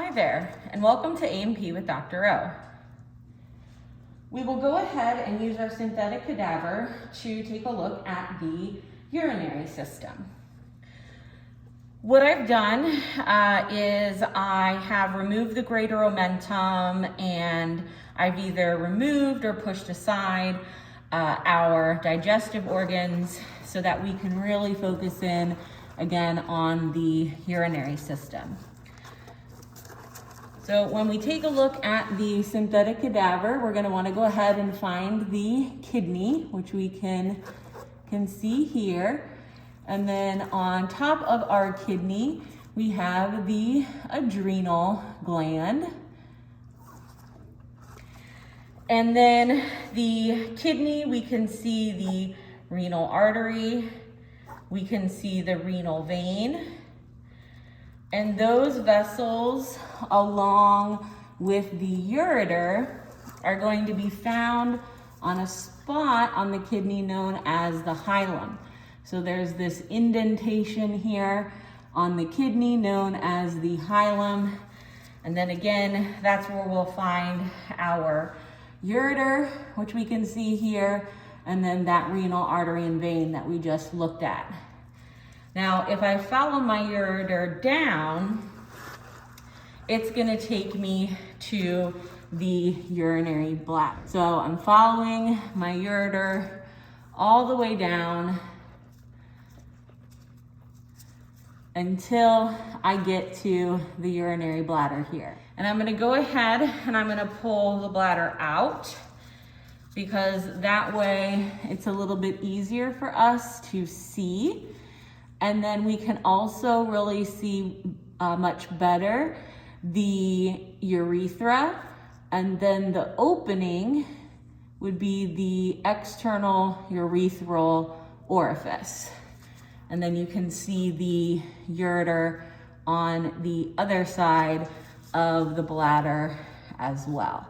Hi there, and welcome to A&P with Dr. O. We will go ahead and use our synthetic cadaver to take a look at the urinary system. What I've done is I have removed the greater omentum, and I've either removed or pushed aside our digestive organs so that we can really focus in again on the urinary system. So when we take a look at the synthetic cadaver, we're going to want to go ahead and find the kidney, which we can see here. And then on top of our kidney, we have the adrenal gland. And then the kidney, we can see the renal artery, we can see the renal vein. And those vessels, along with the ureter, are going to be found on a spot on the kidney known as the hilum. So there's this indentation here on the kidney known as the hilum. And then again, that's where we'll find our ureter, which we can see here, and then that renal artery and vein that we just looked at. Now, if I follow my ureter down, it's gonna take me to the urinary bladder. So I'm following my ureter all the way down until I get to the urinary bladder here. And I'm gonna go ahead and I'm gonna pull the bladder out, because that way it's a little bit easier for us to see. And then we can also really see much better the urethra, and then the opening would be the external urethral orifice. And then you can see the ureter on the other side of the bladder as well.